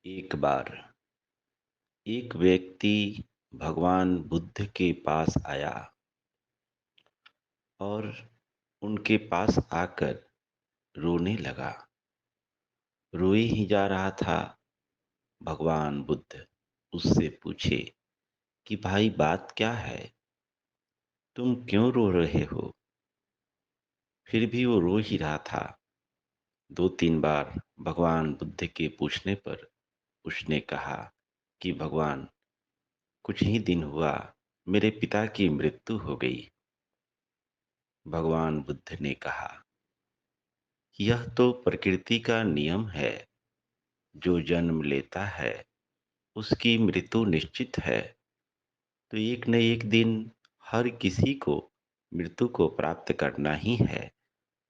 एक बार एक व्यक्ति भगवान बुद्ध के पास आया और उनके पास आकर रोने लगा। रोए ही जा रहा था। भगवान बुद्ध उससे पूछे कि भाई बात क्या है? तुम क्यों रो रहे हो? फिर भी वो रो ही रहा था। दो तीन बार भगवान बुद्ध के पूछने पर उसने कहा कि भगवान, कुछ ही दिन हुआ मेरे पिता की मृत्यु हो गई। भगवान बुद्ध ने कहा, यह तो प्रकृति का नियम है। जो जन्म लेता है उसकी मृत्यु निश्चित है। तो एक न एक दिन हर किसी को मृत्यु को प्राप्त करना ही है।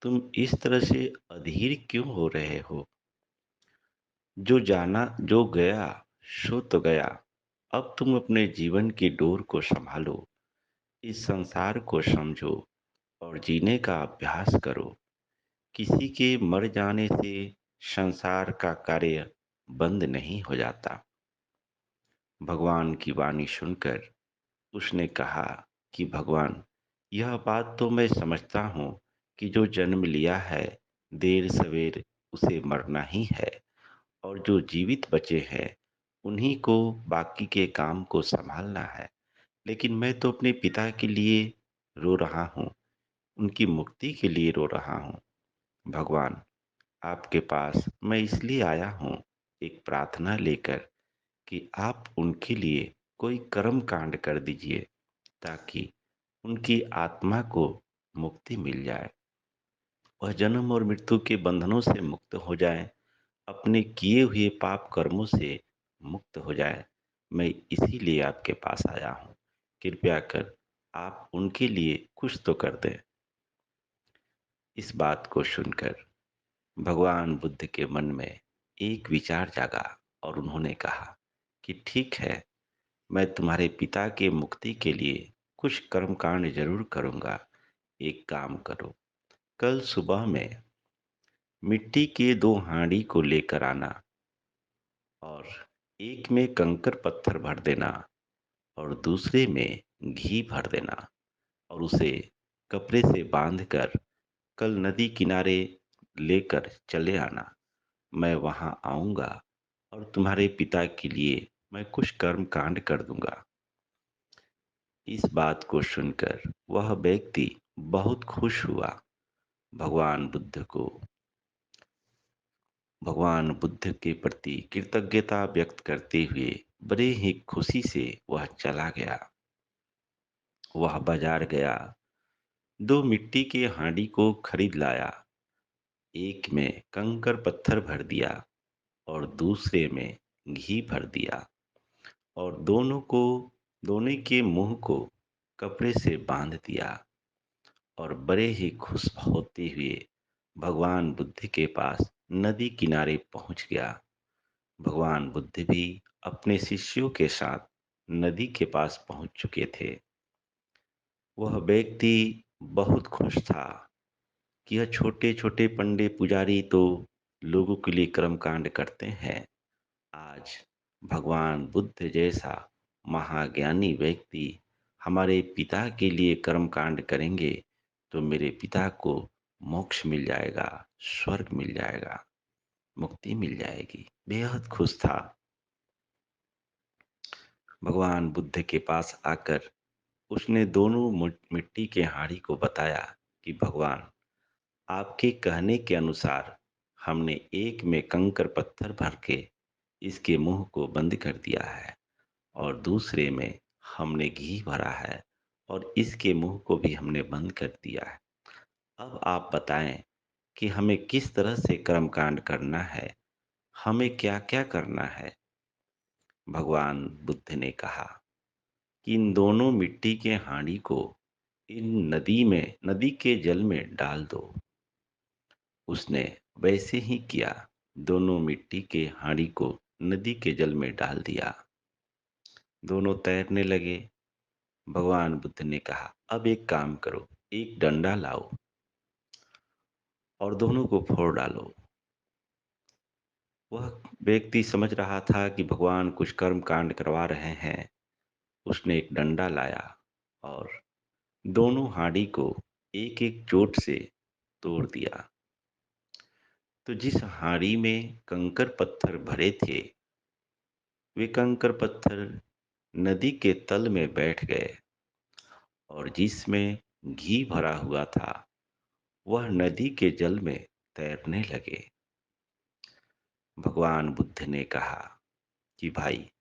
तुम इस तरह से अधीर क्यों हो रहे हो? जो जाना जो गया सो तो गया। अब तुम अपने जीवन की डोर को संभालो, इस संसार को समझो और जीने का अभ्यास करो। किसी के मर जाने से संसार का कार्य बंद नहीं हो जाता। भगवान की वाणी सुनकर उसने कहा कि भगवान, यह बात तो मैं समझता हूँ कि जो जन्म लिया है देर सवेर उसे मरना ही है, और जो जीवित बचे हैं उन्हीं को बाकी के काम को संभालना है। लेकिन मैं तो अपने पिता के लिए रो रहा हूँ, उनकी मुक्ति के लिए रो रहा हूँ। भगवान, आपके पास मैं इसलिए आया हूँ एक प्रार्थना लेकर कि आप उनके लिए कोई कर्म कांड कर दीजिए ताकि उनकी आत्मा को मुक्ति मिल जाए। वह जन्म और मृत्यु के बंधनों से मुक्त हो जाए, अपने किए हुए पाप कर्मों से मुक्त हो जाए। मैं इसीलिए आपके पास आया हूँ। कृपया कर आप उनके लिए कुछ तो कर दें। इस बात को सुनकर भगवान बुद्ध के मन में एक विचार जागा और उन्होंने कहा कि ठीक है, मैं तुम्हारे पिता के मुक्ति के लिए कुछ कर्मकांड जरूर करूंगा। एक काम करो, कल सुबह में मिट्टी के दो हांडी को लेकर आना और एक में कंकर पत्थर भर देना और दूसरे में घी भर देना और उसे कपड़े से बांधकर कल नदी किनारे लेकर चले आना। मैं वहां आऊंगा और तुम्हारे पिता के लिए मैं कुछ कर्म कांड कर दूंगा। इस बात को सुनकर वह व्यक्ति बहुत खुश हुआ। भगवान बुद्ध को भगवान बुद्ध के प्रति कृतज्ञता व्यक्त करते हुए बड़े ही खुशी से वह चला गया। वह बाजार गया, दो मिट्टी के हांडी को खरीद लाया। एक में कंकर पत्थर भर दिया और दूसरे में घी भर दिया और दोनों के मुंह को कपड़े से बांध दिया और बड़े ही खुश होते हुए भगवान बुद्ध के पास नदी किनारे पहुंच गया। भगवान बुद्ध भी अपने शिष्यों के साथ नदी के पास पहुंच चुके थे। वह व्यक्ति बहुत खुश था कि यह छोटे छोटे पंडे पुजारी तो लोगों के लिए कर्मकांड करते हैं, आज भगवान बुद्ध जैसा महाज्ञानी व्यक्ति हमारे पिता के लिए कर्मकांड करेंगे तो मेरे पिता को मोक्ष मिल जाएगा, स्वर्ग मिल जाएगा, मुक्ति मिल जाएगी। बेहद खुश था। भगवान बुद्ध के पास आकर उसने दोनों मिट्टी के हांडी को बताया कि भगवान, आपके कहने के अनुसार हमने एक में कंकर पत्थर भर के इसके मुंह को बंद कर दिया है और दूसरे में हमने घी भरा है और इसके मुंह को भी हमने बंद कर दिया है। अब आप बताएं कि हमें किस तरह से कर्मकांड करना है, हमें क्या क्या करना है। भगवान बुद्ध ने कहा कि इन दोनों मिट्टी के हांडी को इन नदी के जल में डाल दो। उसने वैसे ही किया, दोनों मिट्टी के हांडी को नदी के जल में डाल दिया। दोनों तैरने लगे। भगवान बुद्ध ने कहा, अब एक काम करो, एक डंडा लाओ और दोनों को फोड़ डालो। वह व्यक्ति समझ रहा था कि भगवान कुछ कर्म कांड करवा रहे हैं। उसने एक डंडा लाया और दोनों हांडी को एक-एक चोट से तोड़ दिया। तो जिस हांडी में कंकड़ पत्थर भरे थे, वे कंकड़ पत्थर नदी के तल में बैठ गए और जिसमें घी भरा हुआ था, वह नदी के जल में तैरने लगे। भगवान बुद्ध ने कहा कि भाई,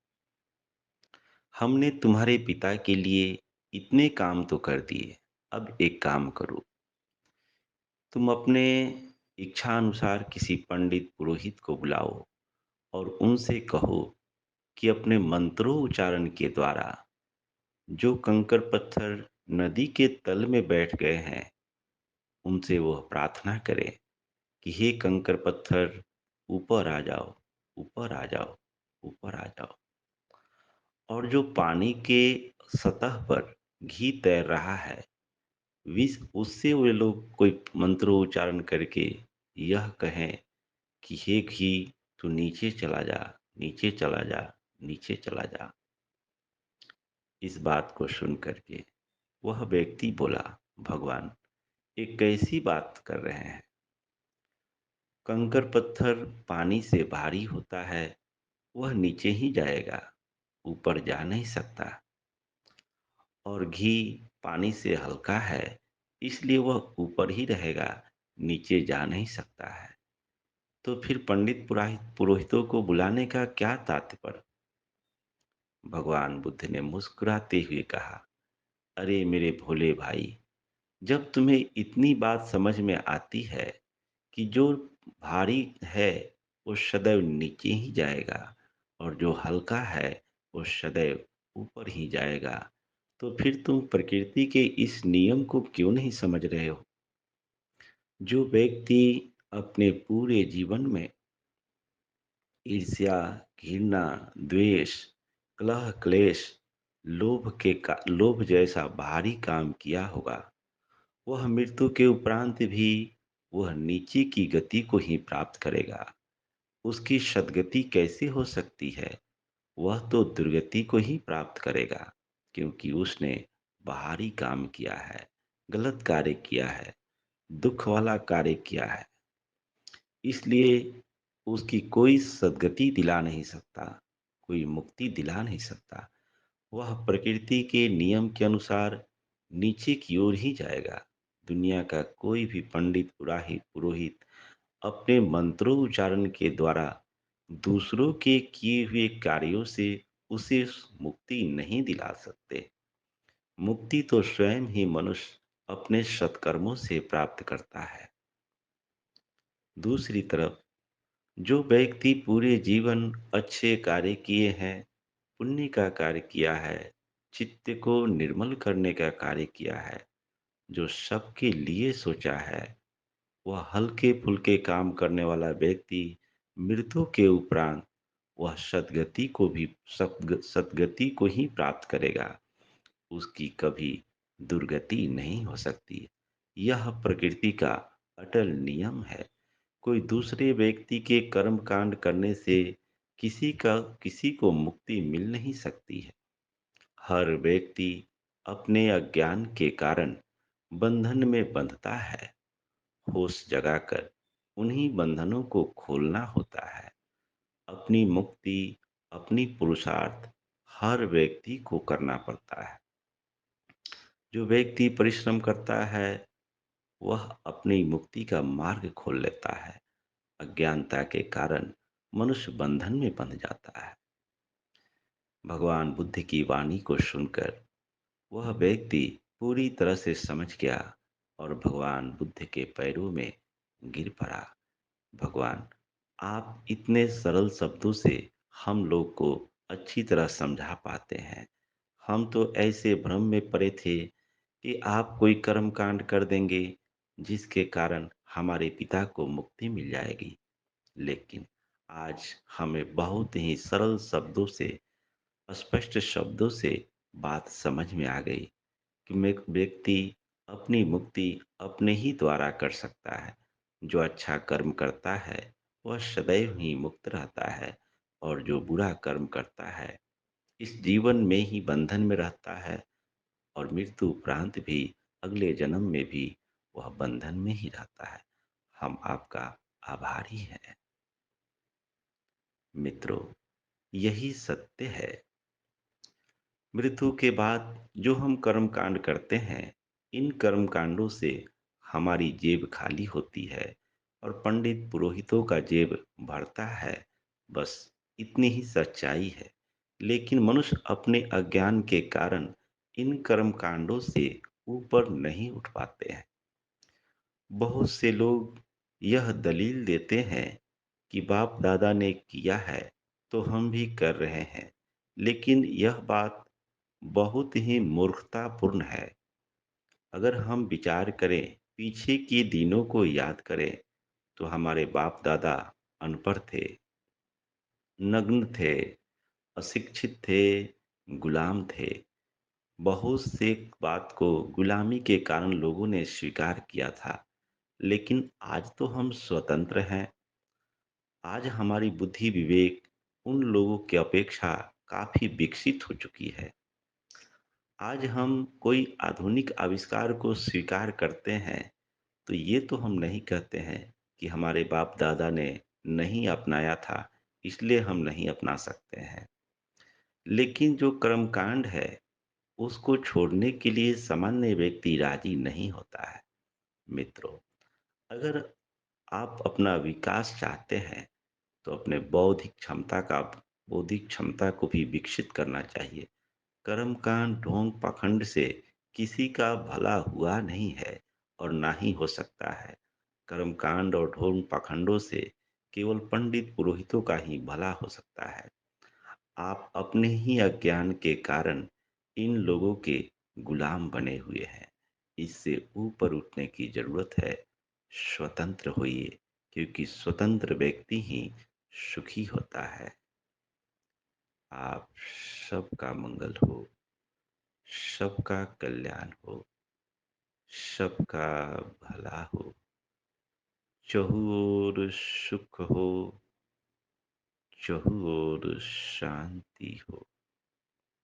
हमने तुम्हारे पिता के लिए इतने काम तो कर दिए, अब एक काम करो। तुम अपने इच्छानुसार किसी पंडित पुरोहित को बुलाओ और उनसे कहो कि अपने मंत्रों उच्चारण के द्वारा जो कंकड़ पत्थर नदी के तल में बैठ गए हैं, उनसे वह प्रार्थना करें कि हे कंकड़ पत्थर, ऊपर आ जाओ, ऊपर आ जाओ, ऊपर आ जाओ। और जो पानी के सतह पर घी तैर रहा है, विस उससे वे लोग कोई मंत्रोच्चारण करके यह कहें कि हे घी, तू नीचे चला जा, नीचे चला जा, नीचे चला जा। इस बात को सुन करके वह व्यक्ति बोला, भगवान, ये कैसी बात कर रहे हैं? कंकड़ पत्थर पानी से भारी होता है, वह नीचे ही जाएगा, ऊपर जा नहीं सकता। और घी पानी से हल्का है, इसलिए वह ऊपर ही रहेगा, नीचे जा नहीं सकता है। तो फिर पंडित पुरोहितों को बुलाने का क्या तात्पर्य? भगवान बुद्ध ने मुस्कुराते हुए कहा, अरे मेरे भोले भाई, जब तुम्हें इतनी बात समझ में आती है कि जो भारी है वो सदैव नीचे ही जाएगा और जो हल्का है वो सदैव ऊपर ही जाएगा, तो फिर तुम प्रकृति के इस नियम को क्यों नहीं समझ रहे हो? जो व्यक्ति अपने पूरे जीवन में ईर्ष्या, घृणा, द्वेष, कलह, क्लेश, लोभ जैसा भारी काम किया होगा, वह मृत्यु के उपरांत भी वह नीचे की गति को ही प्राप्त करेगा। उसकी सद्गति कैसे हो सकती है? वह तो दुर्गति को ही प्राप्त करेगा, क्योंकि उसने बाहरी काम किया है, गलत कार्य किया है, दुख वाला कार्य किया है। इसलिए उसकी कोई सद्गति दिला नहीं सकता, कोई मुक्ति दिला नहीं सकता। वह प्रकृति के नियम के अनुसार नीचे की ओर ही जाएगा। दुनिया का कोई भी पंडित पुरोहित अपने मंत्रोच्चारण के द्वारा दूसरों के किए हुए कार्यों से उसे मुक्ति नहीं दिला सकते। मुक्ति तो स्वयं ही मनुष्य अपने सत्कर्मों से प्राप्त करता है। दूसरी तरफ जो व्यक्ति पूरे जीवन अच्छे कार्य किए हैं, पुण्य का कार्य किया है, चित्त को निर्मल करने का कार्य किया है, जो सबके लिए सोचा है, वह हल्के-फुल्के काम करने वाला व्यक्ति मृत्यु के उपरांत वह सद्गति को ही प्राप्त करेगा। उसकी कभी दुर्गति नहीं हो सकती। यह प्रकृति का अटल नियम है। कोई दूसरे व्यक्ति के कर्म कांड करने से किसी को मुक्ति मिल नहीं सकती है। हर व्यक्ति अपने अज्ञान के कारण बंधन में बंधता है। होश जगाकर उन्हीं बंधनों को खोलना होता है। अपनी मुक्ति, अपनी पुरुषार्थ हर व्यक्ति को करना पड़ता है। जो व्यक्ति परिश्रम करता है, वह अपनी मुक्ति का मार्ग खोल लेता है। अज्ञानता के कारण मनुष्य बंधन में बंध जाता है। भगवान बुद्ध की वाणी को सुनकर वह व्यक्ति पूरी तरह से समझ गया और भगवान बुद्ध के पैरों में गिर पड़ा। भगवान, आप इतने सरल शब्दों से हम लोग को अच्छी तरह समझा पाते हैं। हम तो ऐसे भ्रम में पड़े थे कि आप कोई कर्म कांड कर देंगे जिसके कारण हमारे पिता को मुक्ति मिल जाएगी। लेकिन आज हमें बहुत ही सरल शब्दों से, स्पष्ट शब्दों से बात समझ में आ गई कि मैं व्यक्ति अपनी मुक्ति अपने ही द्वारा कर सकता है। जो अच्छा कर्म करता है, वह सदैव ही मुक्त रहता है और जो बुरा कर्म करता है, इस जीवन में ही बंधन में रहता है और मृत्यु उपरांत भी अगले जन्म में भी वह बंधन में ही रहता है। हम आपका आभारी हैं। मित्रों, यही सत्य है। मृत्यु के बाद जो हम कर्म कांड करते हैं, इन कर्म कांडों से हमारी जेब खाली होती है और पंडित पुरोहितों का जेब भरता है। बस इतनी ही सच्चाई है। लेकिन मनुष्य अपने अज्ञान के कारण इन कर्म कांडों से ऊपर नहीं उठ पाते हैं। बहुत से लोग यह दलील देते हैं कि बाप दादा ने किया है तो हम भी कर रहे हैं, लेकिन यह बात बहुत ही मूर्खतापूर्ण है। अगर हम विचार करें, पीछे के दिनों को याद करें, तो हमारे बाप दादा अनपढ़ थे, नग्न थे, अशिक्षित थे, गुलाम थे। बहुत से बात को गुलामी के कारण लोगों ने स्वीकार किया था। लेकिन आज तो हम स्वतंत्र हैं। आज हमारी बुद्धि विवेक उन लोगों की अपेक्षा काफी विकसित हो चुकी है। आज हम कोई आधुनिक आविष्कार को स्वीकार करते हैं, तो ये तो हम नहीं कहते हैं कि हमारे बाप दादा ने नहीं अपनाया था, इसलिए हम नहीं अपना सकते हैं। लेकिन जो कर्मकांड है, उसको छोड़ने के लिए सामान्य व्यक्ति राजी नहीं होता है। मित्रों, अगर आप अपना विकास चाहते हैं, तो अपने बौद्धिक क्षमता को भी विकसित करना चाहिए। कर्मकांड ढोंग पाखंड से किसी का भला हुआ नहीं है और ना ही हो सकता है। कर्मकांड और ढोंग पाखंडों से केवल पंडित पुरोहितों का ही भला हो सकता है। आप अपने ही अज्ञान के कारण इन लोगों के गुलाम बने हुए हैं। इससे ऊपर उठने की जरूरत है। स्वतंत्र होइए, क्योंकि स्वतंत्र व्यक्ति ही सुखी होता है। आप सबका मंगल हो, सबका कल्याण हो, सबका भला हो, चहु ओर सुख हो, चहु ओर शांति हो।